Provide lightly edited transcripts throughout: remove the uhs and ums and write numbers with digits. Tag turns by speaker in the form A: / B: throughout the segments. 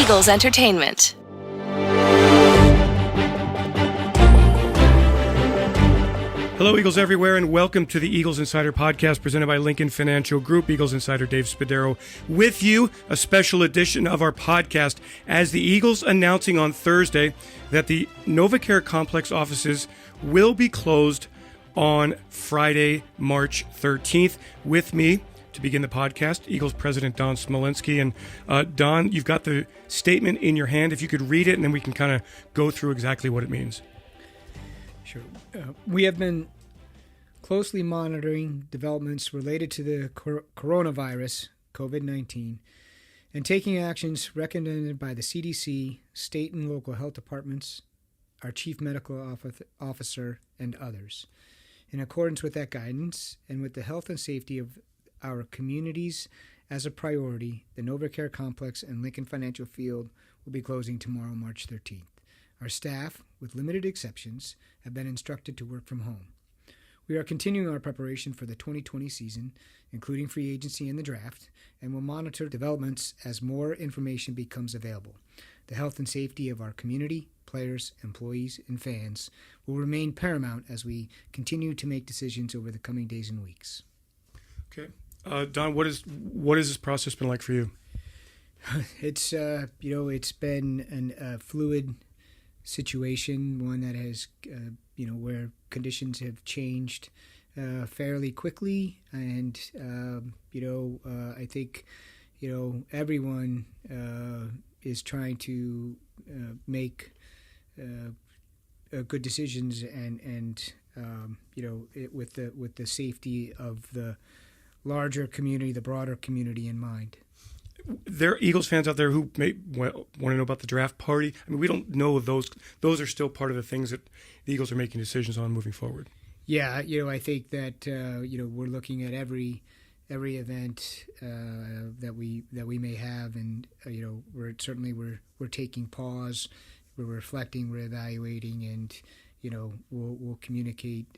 A: Eagles Entertainment.
B: Hello, Eagles everywhere, and welcome to the Eagles Insider Podcast presented by Lincoln Financial Group. Eagles Insider Dave Spadaro with you, a special edition of our podcast as the Eagles announcing on Thursday that the NovaCare complex offices will be closed on Friday, March 13th. With me to begin the podcast, Eagles President Don Smolenski. And Don, you've got the statement in your hand. If you could read it, and then we can kind of go through exactly what it means.
C: Sure. We have been closely monitoring developments related to the coronavirus, COVID-19, and taking actions recommended by the CDC, state and local health departments, our chief medical officer, and others. In accordance with that guidance and with the health and safety of our communities as a priority, the NovaCare complex and Lincoln Financial Field will be closing tomorrow, March 13th. Our staff, with limited exceptions, have been instructed to work from home. We are continuing our preparation for the 2020 season, including free agency and the draft, and will monitor developments as more information becomes available. The health and safety of our community, players, employees, and fans will remain paramount as we continue to make decisions over the coming days and weeks.
B: Okay. Don, what has this process been like for you?
C: It's been a fluid situation, one that has, where conditions have changed fairly quickly, and I think, everyone is trying to make good decisions, and with the safety of the larger community, the broader community in mind.
B: There are Eagles fans out there who may want to know about the draft party. I mean, we don't know those. Those are still part of the things that the Eagles are making decisions on moving forward. Yeah,
C: I think that we're looking at every event that we may have, and we're taking pause, we're reflecting, we're evaluating, and we'll communicate.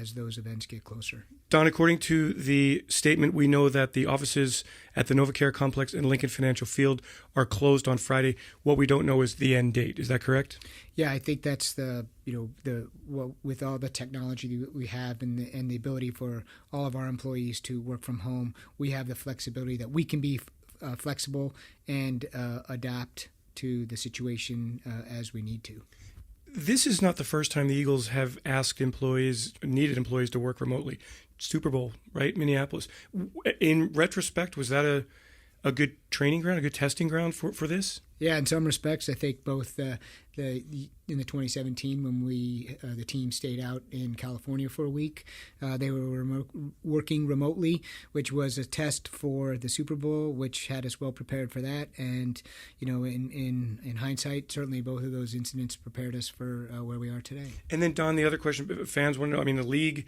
C: As those events get closer.
B: Don, according to the statement, we know that the offices at the NovaCare complex and Lincoln Financial Field are closed on Friday. What we don't know is the end date. Is that correct?
C: Yeah, I think that's with all the technology that we have and the ability for all of our employees to work from home, we have the flexibility that we can be flexible and adapt to the situation as we need to.
B: This is not the first time the Eagles have needed employees to work remotely. Super Bowl, right? Minneapolis. In retrospect, was that a good training ground, a good testing ground for this?
C: Yeah, in some respects, I think both in the 2017 when the team stayed out in California for a week, they were working remotely, which was a test for the Super Bowl, which had us well prepared for that. And in hindsight, certainly both of those incidents prepared us for where we are today.
B: And then Don, the other question fans want to know. I mean, the league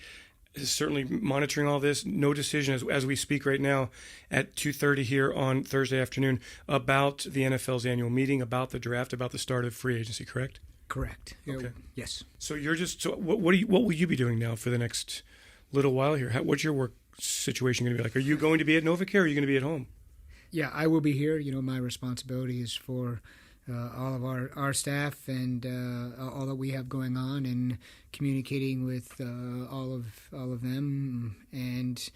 B: is certainly monitoring all this. No decision as we speak right now at 2:30 here on Thursday afternoon about the NFL's annual meeting, about the draft, about the start of free agency, correct?
C: Correct.
B: Okay.
C: Yes.
B: So what will you be doing now for the next little while here? What's your work situation going to be like? Are you going to be at NovaCare, or are you going to be at home?
C: Yeah, I will be here. My responsibility is for all of our staff and all that we have going on, and communicating with all of them, and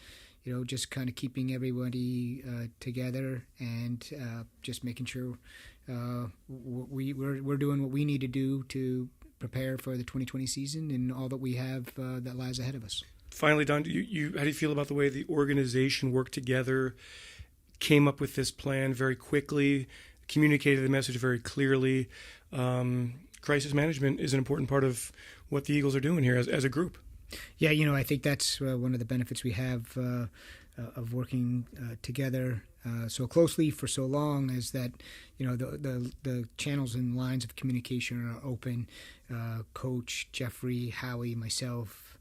C: just kind of keeping everybody together, and just making sure we're doing what we need to do to prepare for the 2020 season and all that we have that lies ahead of us.
B: Finally, Don, how do you feel about the way the organization worked together, came up with this plan very quickly, communicated the message very clearly? Crisis management is an important part of what the Eagles are doing here as a group.
C: Yeah, I think that's one of the benefits we have of working together so closely for so long, is that the channels and lines of communication are open. Coach Jeffrey, Howie, myself,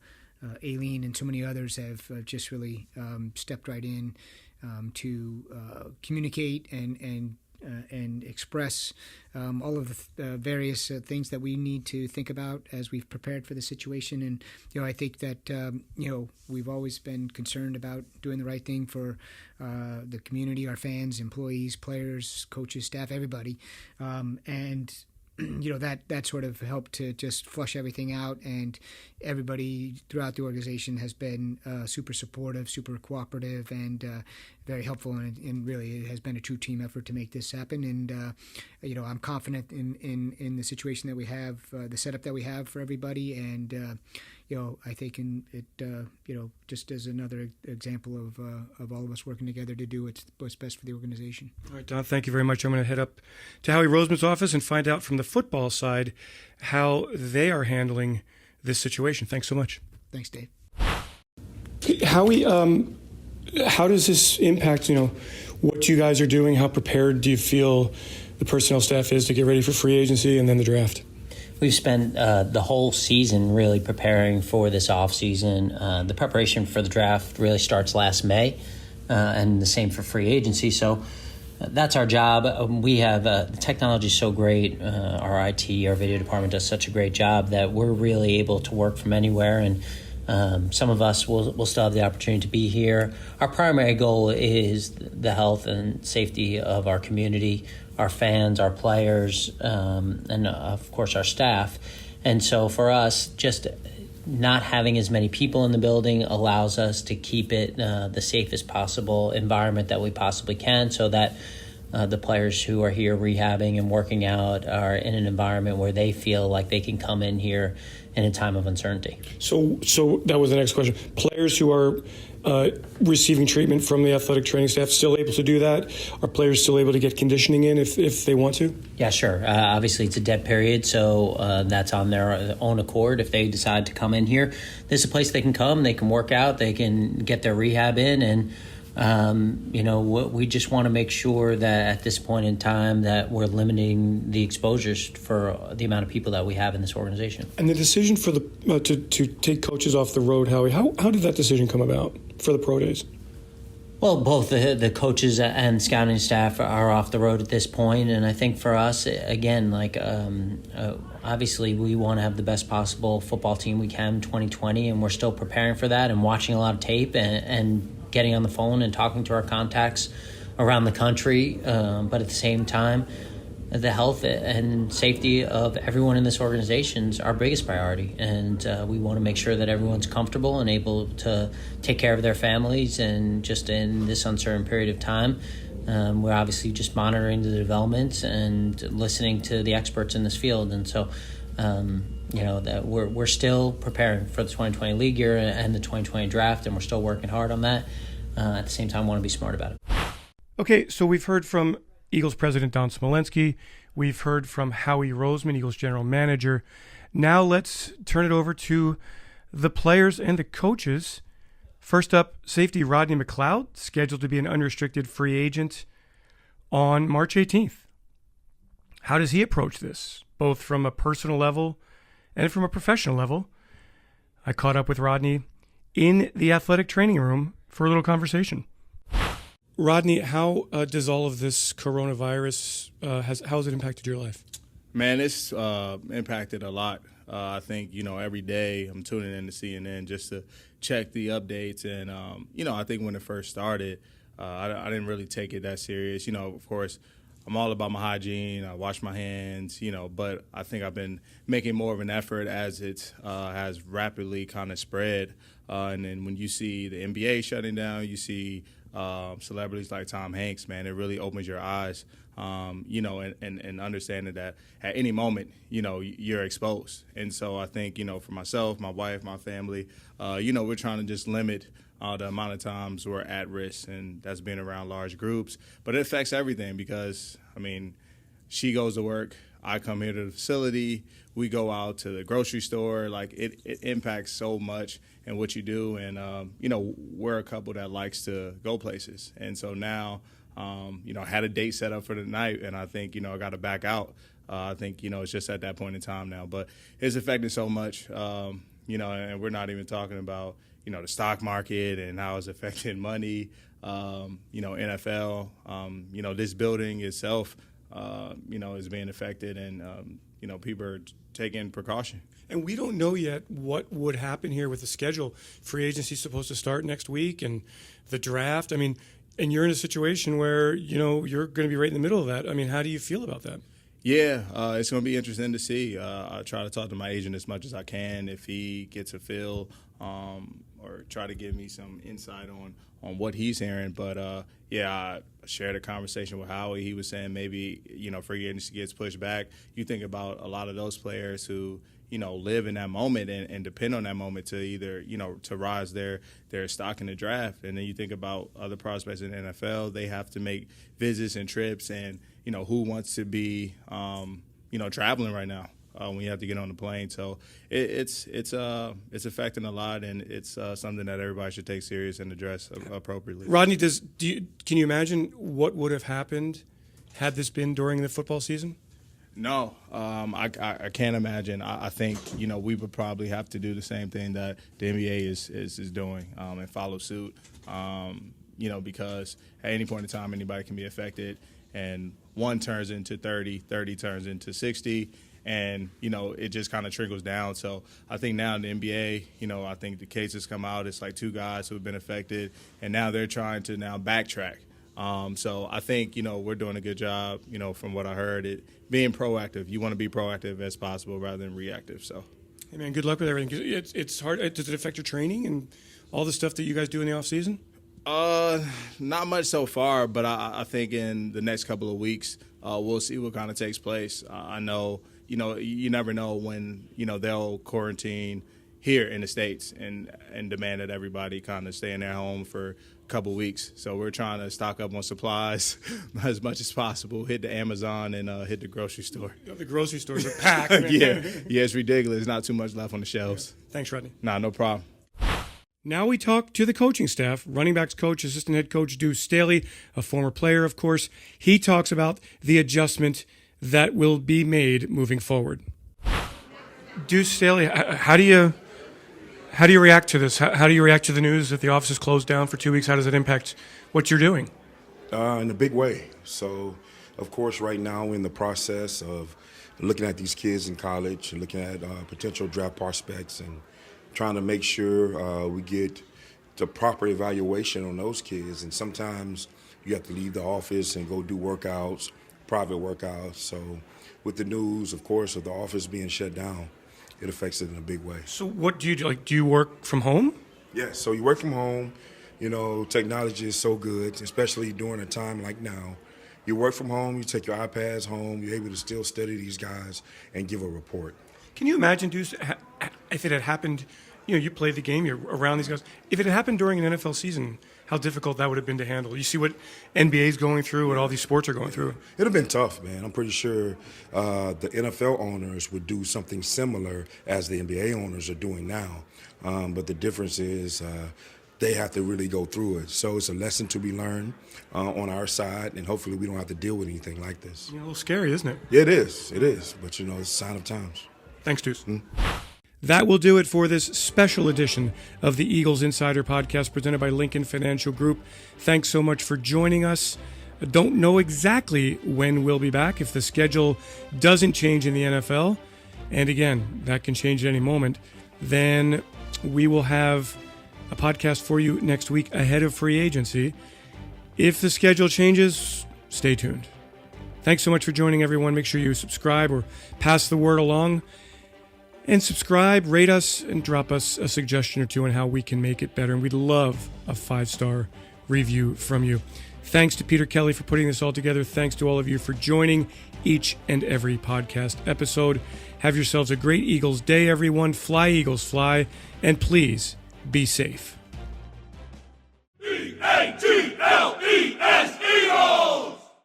C: Aileen, and so many others have just really stepped right in to communicate and and express all of the various things that we need to think about as we've prepared for the situation. And I think that we've always been concerned about doing the right thing for the community, our fans, employees, players, coaches, staff, everybody, and that sort of helped to just flush everything out, and everybody throughout the organization has been super supportive, super cooperative, and very helpful, and really it has been a true team effort to make this happen. And I'm confident in the situation that we have, the setup that we have for everybody, and I think just as another example of all of us working together to do what's best for the organization.
B: All right, Don, thank you very much. I'm going to head up to Howie Roseman's office and find out from the football side how they are handling this situation. Thanks so much.
C: Thanks, Dave.
B: Howie, how does this impact, what you guys are doing? How prepared do you feel the personnel staff is to get ready for free agency and then the draft?
A: We've spent the whole season really preparing for this offseason. The preparation for the draft really starts last May, and the same for free agency. So that's our job. We have the technology is so great. Our IT, our video department does such a great job that we're really able to work from anywhere. And some of us will still have the opportunity to be here. Our primary goal is the health and safety of our community, our fans, our players, and of course our staff. And so for us, just not having as many people in the building allows us to keep it the safest possible environment that we possibly can, so that the players who are here rehabbing and working out are in an environment where they feel like they can come in here in a time of uncertainty. So
B: that was the next question. Players who are receiving treatment from the athletic training staff still able to do that? Are players still able to get conditioning in if they want to?
A: Yeah, sure. Obviously, it's a dead period, so that's on their own accord. If they decide to come in here, this is a place they can come. They can work out. They can get their rehab in, and we just want to make sure that at this point in time that we're limiting the exposures for the amount of people that we have in this organization.
B: And the decision for the to take coaches off the road, Howie, how did that decision come about for the pro days?
A: Well, both the coaches and scouting staff are off the road at this point, and I think for us, again, obviously we want to have the best possible football team we can in 2020, and we're still preparing for that and watching a lot of tape and getting on the phone and talking to our contacts around the country. But at the same time, the health and safety of everyone in this organization is our biggest priority. And we want to make sure that everyone's comfortable and able to take care of their families. And just in this uncertain period of time, we're obviously just monitoring the developments and listening to the experts in this field. And so, that we're still preparing for the 2020 league year and the 2020 draft, and we're still working hard on that. At the same time, want to be smart about it.
B: Okay, so we've heard from Eagles President Don Smolenski. We've heard from Howie Roseman, Eagles General Manager. Now let's turn it over to the players and the coaches. First up, safety Rodney McLeod, scheduled to be an unrestricted free agent on March 18th. How does he approach this, both from a personal level and from a professional level? I caught up with Rodney in the athletic training room for a little conversation. Rodney, how does all of this coronavirus, how has it impacted your life?
D: Man, it's impacted a lot. I think, every day I'm tuning in to CNN just to check the updates. And, I think when it first started, I didn't really take it that serious. Of course, I'm all about my hygiene. I wash my hands, but I think I've been making more of an effort as it has rapidly kind of spread. And then when you see the NBA shutting down, you see celebrities like Tom Hanks, man, it really opens your eyes, and understanding that at any moment, you're exposed. And so I think, for myself, my wife, my family, we're trying to just limit the amount of times we're at risk, and that's being around large groups. But it affects everything because, she goes to work, I come here to the facility, we go out to the grocery store. Like, it impacts so much in what you do. And, we're a couple that likes to go places. And so now, I had a date set up for the night, and I think, I got to back out. I think, it's just at that point in time now. But it's affected so much, and we're not even talking about, the stock market and how it's affecting money, NFL, this building itself, is being affected, and, people are taking precaution.
B: And we don't know yet what would happen here with the schedule. Free agency is supposed to start next week, and the draft. I mean, and you're in a situation where, you're going to be right in the middle of that. I mean, how do you feel about that?
D: Yeah, it's going to be interesting to see. I try to talk to my agent as much as I can if he gets a feel or try to give me some insight on what he's hearing. But, I shared a conversation with Howie. He was saying maybe, free agency gets pushed back. You think about a lot of those players who, live in that moment and depend on that moment to either, to rise their stock in the draft. And then you think about other prospects in the NFL. They have to make visits and trips, and, who wants to be, traveling right now when you have to get on the plane. So it's affecting a lot, and it's something that everybody should take serious and address appropriately.
B: Rodney, can you imagine what would have happened had this been during the football season?
D: No, I can't imagine. I think, we would probably have to do the same thing that the NBA is doing and follow suit, because at any point in time, anybody can be affected. And 1 turns into 30, 30 turns into 60, and, it just kind of trickles down. So I think now in the NBA, I think the cases come out. It's like 2 guys who have been affected, and now they're trying to now backtrack. So I think, we're doing a good job, from what I heard, being proactive. You want to be proactive as possible rather than reactive. So,
B: hey man, good luck with everything. It's hard. Does it affect your training and all the stuff that you guys do in the off season?
D: Not much so far, but I think in the next couple of weeks, we'll see what kind of takes place. I know, you never know when, they'll quarantine here in the States and demand that everybody kind of stay in their home for a couple weeks. So we're trying to stock up on supplies as much as possible, hit the Amazon and hit the grocery store.
B: The grocery stores are packed.
D: Yeah, it's ridiculous. There's not too much left on the shelves.
B: Yeah. Thanks, Rodney.
D: Nah, no problem.
B: Now we talk to the coaching staff, running backs coach, assistant head coach Deuce Staley, a former player, of course. He talks about the adjustment that will be made moving forward. Deuce Staley, how do you react to this? How do you react to the news that the office is closed down for 2 weeks? How does it impact what you're doing?
E: In a big way. So, of course, right now we're in the process of looking at these kids in college and looking at potential draft prospects and trying to make sure we get the proper evaluation on those kids. And sometimes you have to leave the office and go do workouts, private workouts. So with the news, of course, of the office being shut down, it affects it in a big way.
B: So what do you do? Do you work from home?
E: Yeah, so you work from home. Technology is so good, especially during a time like now. You work from home, you take your iPads home, you're able to still study these guys and give a report.
B: Can you imagine, Deuce, if it had happened, you played the game, you're around these guys. If it had happened during an NFL season, how difficult that would have been to handle. You see what NBA's going through, what all these sports are going through.
E: It would have been tough, man. I'm pretty sure the NFL owners would do something similar as the NBA owners are doing now. But the difference is they have to really go through it. So it's a lesson to be learned on our side, and hopefully we don't have to deal with anything like this.
B: A little scary, isn't it?
E: Yeah, it is. It is. But, it's a sign of times.
B: Thanks, Deuce. That will do it for this special edition of the Eagles Insider Podcast presented by Lincoln Financial Group. Thanks so much for joining us. I don't know exactly when we'll be back if the schedule doesn't change in the NFL. And again, that can change at any moment. Then we will have a podcast for you next week ahead of free agency. If the schedule changes, stay tuned. Thanks so much for joining, everyone. Make sure you subscribe or pass the word along. And subscribe, rate us, and drop us a suggestion or two on how we can make it better. And we'd love a 5-star review from you. Thanks to Peter Kelly for putting this all together. Thanks to all of you for joining each and every podcast episode. Have yourselves a great Eagles day, everyone. Fly, Eagles, fly. And please, be safe.
F: E-A-G-L-E